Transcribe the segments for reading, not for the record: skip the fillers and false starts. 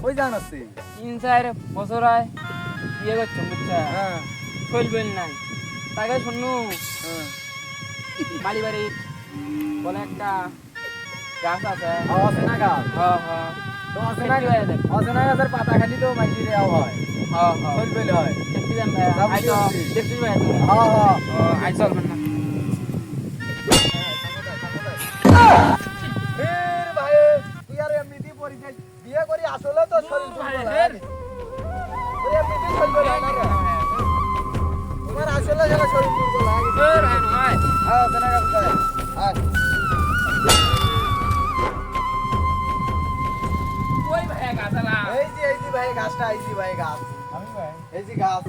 কই জান আছে 3-4 বছর হয় বিয়ে করছো বুঝছা হ্যাঁ চলবেন নাই তাকে শুনু হ্যাঁ বাড়ি বাড়ি বলে একটা গাছ আছে অচেনা গাছ হ্যাঁ হ্যাঁ তো অচেনা গাছের পাতা খালি তো মাইজি দেওয়া হয় হ্যাঁ হ্যাঁ চলবেন হয় দেখতে যান ভাই আইতো দেখতে ভাই হ্যাঁ হ্যাঁ আই চলবেন না ফের ভাই তুই আর এমনিতেই পরিচয় বিয়ে করি আসলে তো শরীর দুর্বল হয় তুই এমনিতেই চলবে না তোমার আসলে যেন শরীর দুর্বল হয় হ্যাঁ অচেনা গাছ হ্যাঁ কই ভাই গাছালা এই যে ভাই গাছটা এই যে ভাই গাছ আমি ভাই এই যে গাছ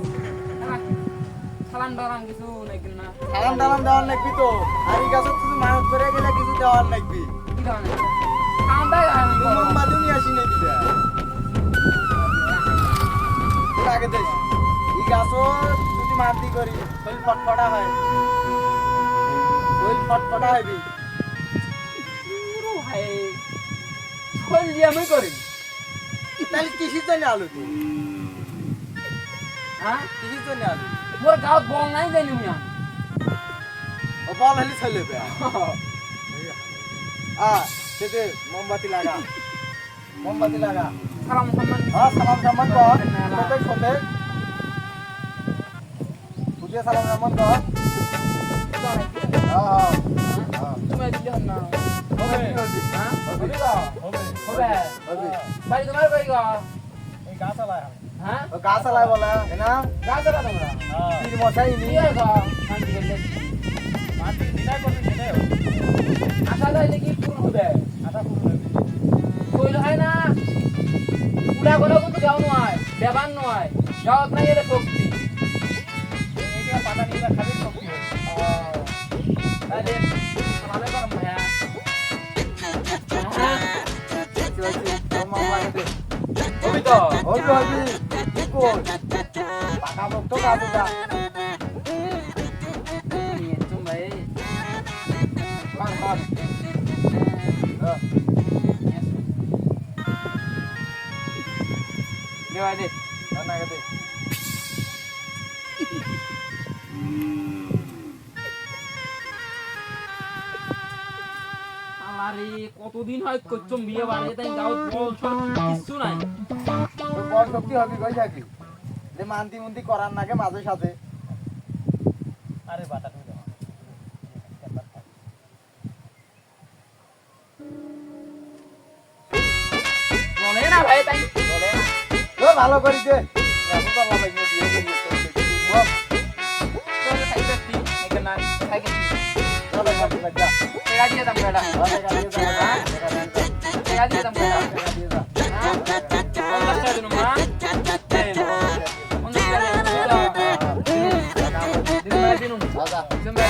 সালাম দালাম কিছু নাকি না সালাম দালাম দেওয়ার লাগবি তো আর এই গাছত তুমি মানত করে গেলে কিছু দেওয়ার লাগবি কি ধরনের কামটা আমি মোমবাতি নিয়ে আসি নাই দিদা তোর আগে দেখ এই গাছও যদি মারতি করি শরীর ফটফটা হয় শরীর ফটফটা হবি পুরো ভাই ছল দিয়ে আমি করি তাহলে কিসির জন্য আলু তুই হ্যাঁ কিসির জন্য আলু মোর গাঁত বল নাই জানি মিয়া ও বল হলি চলে বে সেতে মোমবাতি লাগা মোমবাতি লাগা সালাম সম্মান হ্যাঁ সালাম সম্মান কর কোথায় কোথায় বুঝে সালাম সম্মান কর হ্যাঁ তুমি দিলে হন না হবে হ্যাঁ হবে হবে হবে বাড়ি তোমার বাড়ি গো এই গাছ আলায় হ্যাঁ ও গাছ আলায় বলা না গাছ দাদা তোমরা পীর মশাই নি কি গো শান্তি করলে মাটি দিনা করতে সেটা আশা যাইলে কি পূর্ণ হবে আটা পুরো হবে কইল হয় না পুরা গলা কিন্তু গাও নয় দেবান নয় গাওত নাই এর শক্তি এইটা পাতা নিয়ে খালি শক্তি হয় তাহলে আমাদের করম ভাইয়া হবি তো হবি হবি কি কর পাকা বক্ত গাছ দা তুমি ভাই কান কান দেওয়া দে না গেতে আমারে কতদিন হয় করছম বিয়ে বাড়ি তাই গাও বল কিছু নাই তোর বল শক্তি হবি কই থাকি যে মান্তি মুন্তি করার নাগে মাঝে সাথে আরে বাটা তুমি দাও বলে না ভাই তাই বলে ও ভালো করি দে এখন তো আল্লাহ ভাই দিয়ে দিই বল তোর খাইতে এখানে না খাইতে চলো গাড়ি লাগা টেকা দিয়ে দাম বেটা গাড়ি লাগা টেকা দিয়ে দাম বেটা গাড়ি লাগা হ্যাঁ 50 টাকা দিন মা দেন 50 টাকা দিন ভাই দিন দাদা দিন ভাই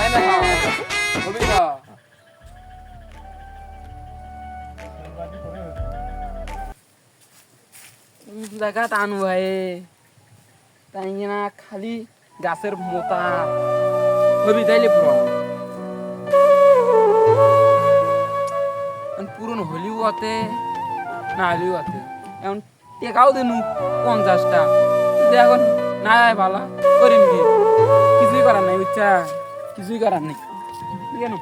আই না হবি তো দেখা টানু ভাই তাই না খালি গাছের মোতা হবি তাইলে পুরো পুরন হলিও আতে না হলিও আতে এখন টেকাও দেনু 50টা এখন না ভালো করিম কি কিছুই করার নাই বুঝছা কিছুই করার নেই কেন